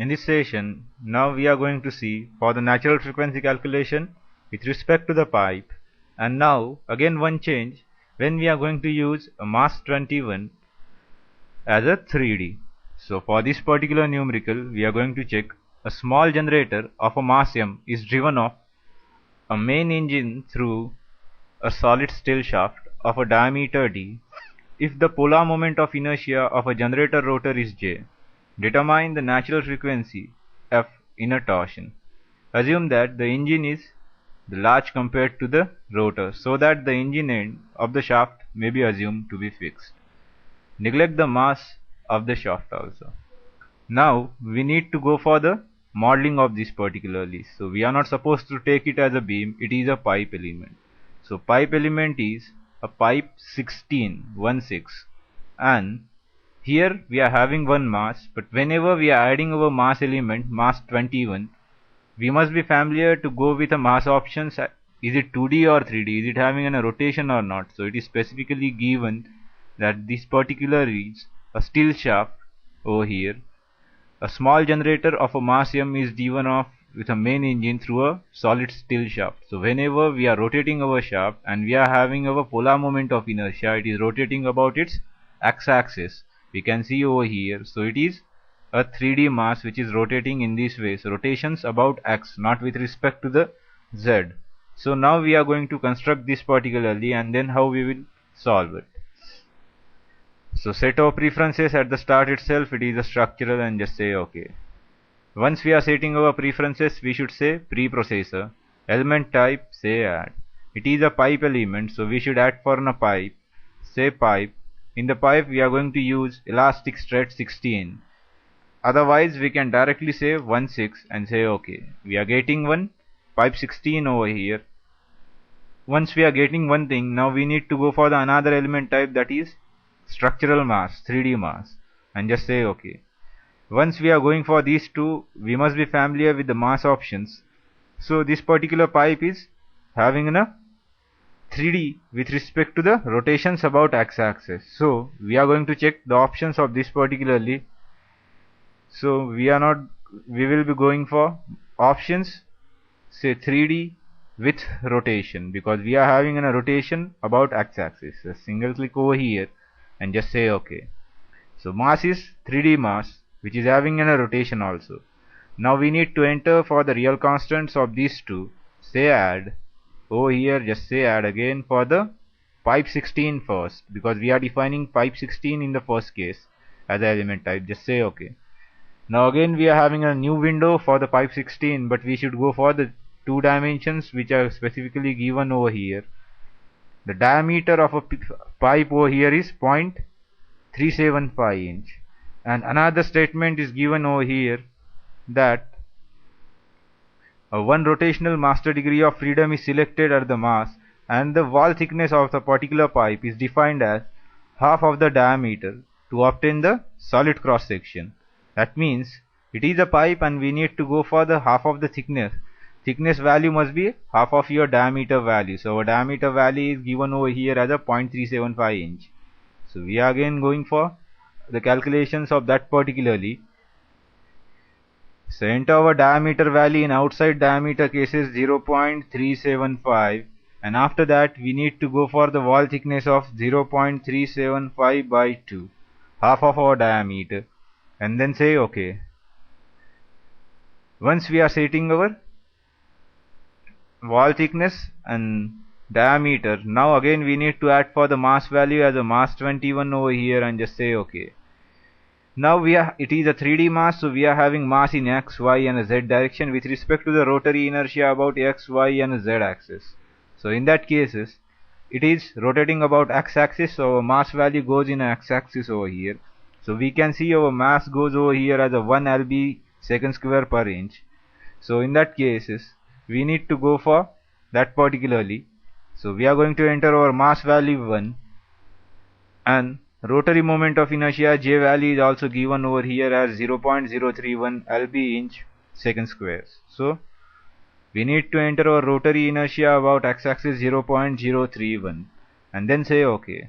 In this session, now we are going to see for the natural frequency calculation with respect to the pipe, and now again one change when we are going to use a mass 21 as a 3D. So for this particular numerical, we are going to check a small generator of a mass m is driven off a main engine through a solid steel shaft of a diameter d if the polar moment of inertia of a generator rotor is j. Determine the natural frequency f in a torsion. Assume that the engine is large compared to the rotor so that the engine end of the shaft may be assumed to be fixed. Neglect the mass of the shaft also. Now we need to go for the modeling of this particularly. So we are not supposed to take it as a beam, it is a pipe element. So pipe element is a pipe 16 and here we are having one mass, but whenever we are adding our mass element mass 21, we must be familiar to go with a mass options. Is it 2D or 3D? Is it having a rotation or not? So it is specifically given that this particular is a steel shaft over here. A small generator of a mass m is driven off with a main engine through a solid steel shaft. So whenever we are rotating our shaft and we are having our polar moment of inertia, it is rotating about its x-axis. We can see over here. So it is a 3D mass which is rotating in this way. So rotations about x, not with respect to the z. So now we are going to construct this particularly and then how we will solve it. So set our preferences at the start itself, it is a structural, and just say OK. Once we are setting our preferences, we should say preprocessor. Element type, say add. It is a pipe element, so we should add for a pipe. Say pipe. In the pipe we are going to use elastic strut 16. Otherwise we can directly say 16 and say OK. We are getting one pipe 16 over here. Once we are getting one thing, now we need to go for the another element type, that is structural mass, 3D mass, and just say OK. Once we are going for these two, we must be familiar with the mass options. So this particular pipe is having a 3D with respect to the rotations about x-axis. So we are going to check the options of this particularly. So we will be going for options, say 3D with rotation, because we are having a rotation about x-axis. So single click over here and just say OK. So mass is 3D mass which is having a rotation also. Now we need to enter for the real constants of these two. Say add. Over here just say add again for the pipe 16 first, because we are defining pipe 16 in the first case as an element type. Just say OK. Now again we are having a new window for the pipe 16, but we should go for the two dimensions which are specifically given over here. The diameter of a pipe over here is 0.375 inch, and another statement is given over here that one rotational master degree of freedom is selected at the mass, and the wall thickness of the particular pipe is defined as half of the diameter to obtain the solid cross section. That means it is a pipe and we need to go for the half of the thickness. Thickness value must be half of your diameter value. So our diameter value is given over here as a 0.375 inch. So we are again going for the calculations of that particularly. So enter our diameter value. In outside diameter cases 0.375, and after that we need to go for the wall thickness of 0.375 by 2, half of our diameter, and then say OK. Once we are setting our wall thickness and diameter, now again we need to add for the mass value as a mass 21 over here and just say OK. Now it is a 3D mass, so we are having mass in x, y and z direction with respect to the rotary inertia about x, y and z axis. So in that cases it is rotating about x axis, so our mass value goes in x axis over here. So we can see our mass goes over here as a 1 lb second square per inch. So in that cases we need to go for that particularly. So we are going to enter our mass value 1, and rotary moment of inertia J value is also given over here as 0.031 lb inch second squares. So we need to enter our rotary inertia about x-axis 0.031 and then say OK.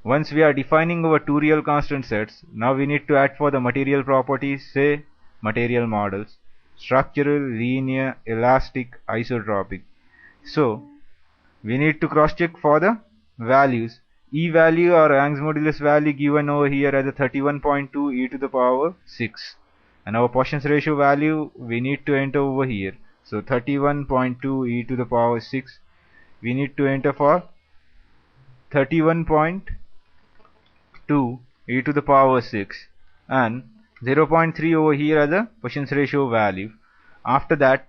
Once we are defining our two real constant sets, now we need to add for the material properties. Say material models: structural, linear, elastic, isotropic. So we need to cross check for the values. E value or Young's modulus value given over here as a 31.2 e to the power 6, and our Poisson's ratio value we need to enter over here. So 31.2 e to the power 6 we need to enter for 31.2 e to the power 6 and 0.3 over here as a Poisson's ratio value. After that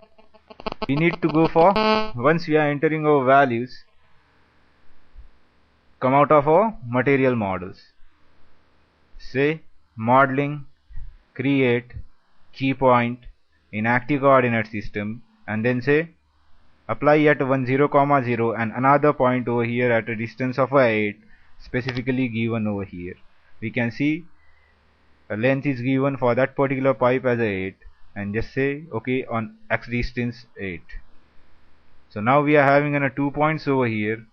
we need to go for, once we are entering our values, come out of our material models. Say modeling, create, key point in active coordinate system, and then say apply at 1 0 comma 0 and another point over here at a distance of 8 specifically given over here. We can see a length is given for that particular pipe as a 8 and just say okay on x distance 8. So now we are having 2 points over here.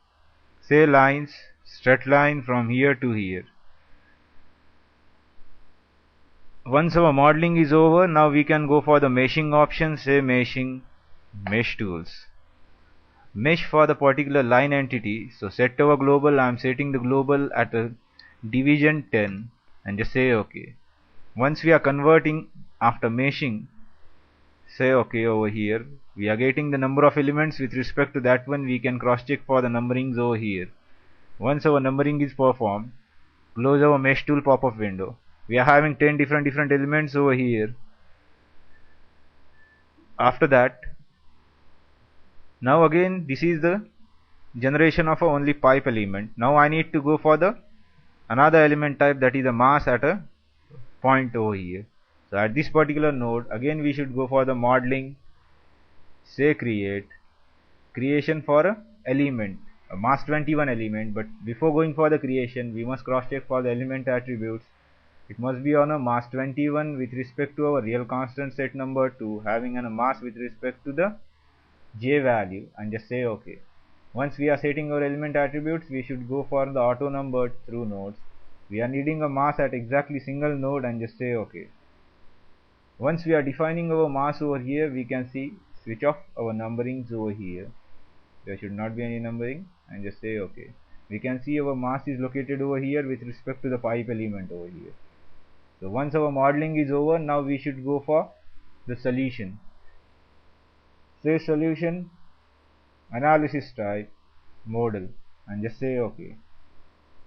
Say lines, straight line from here to here. Once our modeling is over, now we can go for the meshing option. Say meshing, mesh tools. Mesh for the particular line entity. So set our global. I am setting the global at a division 10 and just say OK. Once we are converting after meshing, say OK over here. We are getting the number of elements with respect to that one. We can cross check for the numberings over here. Once our numbering is performed, close our mesh tool pop-up window. We are having 10 different elements over here. After that, now again this is the generation of a only pipe element. Now I need to go for the another element type, that is a mass at a point over here. So at this particular node again we should go for the modeling, say creation for a element, a mass 21 element. But before going for the creation we must cross check for the element attributes. It must be on a mass 21 with respect to our real constant set number 2, having a mass with respect to the j value, and just say OK. Once we are setting our element attributes, we should go for the auto numbered through nodes. We are needing a mass at exactly single node and just say OK. Once we are defining our mass over here, we can see switch off our numberings over here. There should not be any numbering and just say OK. We can see our mass is located over here with respect to the pipe element over here. So once our modeling is over, now we should go for the solution. Say solution, analysis type, model, and just say OK.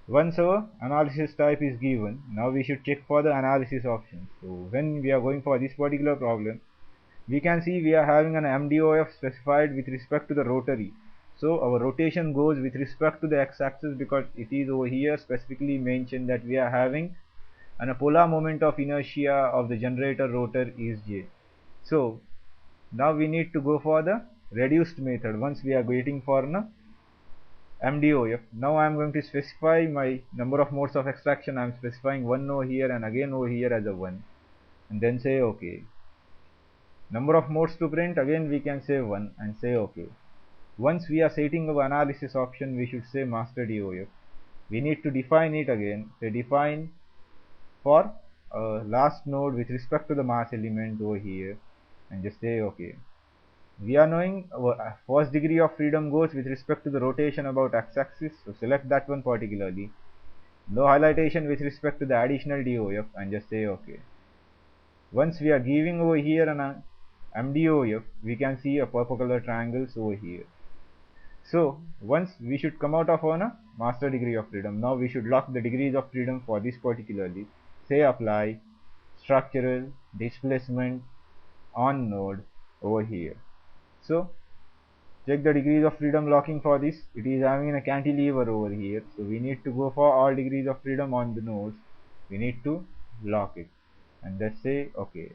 Once our analysis type is given, now we should check for the analysis options. So when we are going for this particular problem, we can see we are having an MDOF specified with respect to the rotary. So our rotation goes with respect to the x-axis because it is over here specifically mentioned that we are having and a polar moment of inertia of the generator rotor is j. So now we need to go for the reduced method. Once we are waiting for an MDOF, now I am going to specify my number of modes of extraction. I am specifying 1 over here and again over here as a 1 and then say OK. Number of modes to print, again we can say 1 and say OK. Once we are setting our analysis option, we should say master DOF. We need to define it again. Say define for last node with respect to the mass element over here and just say OK. We are knowing our first degree of freedom goes with respect to the rotation about x-axis, so select that one particularly. No highlightation with respect to the additional DOF and just say OK. Once we are giving over here an MDOF, we can see a purple color triangles over here. So once we should come out of on a master degree of freedom. Now we should lock the degrees of freedom for this particularly. Say apply, structural, displacement, on node over here. So check the degrees of freedom locking for this. It is having a cantilever over here. So we need to go for all degrees of freedom on the nodes. We need to lock it and let's say OK.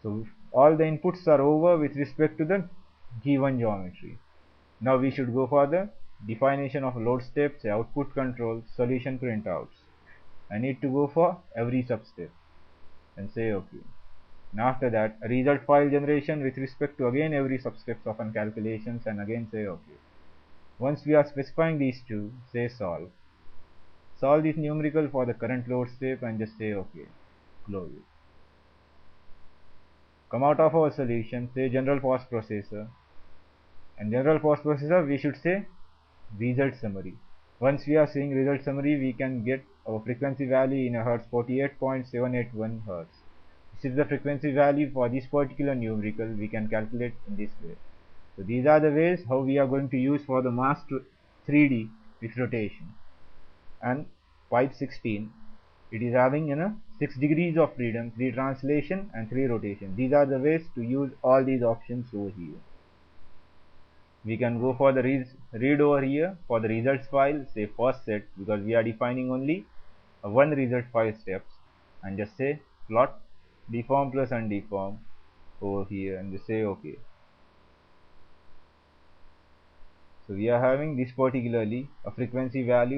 So all the inputs are over with respect to the given geometry. Now we should go for the definition of load steps, output control, solution printouts. I need to go for every substep and say OK. Now after that, a result file generation with respect to again every substeps of calculations and again say OK. Once we are specifying these two, say solve. Solve this numerical for the current load step and just say OK. Close it. come out of our solution, say general post processor, and general post processor we should say result summary. Once we are seeing result summary, we can get our frequency value in a hertz 48.781 hertz. This is the frequency value for this particular numerical we can calculate in this way. So these are the ways how we are going to use for the mass 3D with rotation. And pipe 16, it is having 6 degrees of freedom, 3 translation and 3 rotation. These are the ways to use all these options over here. We can go for the read over here for the results file, say first set, because we are defining only one result file steps, and just say plot deform plus undeform over here and just say OK. So we are having this particularly a frequency value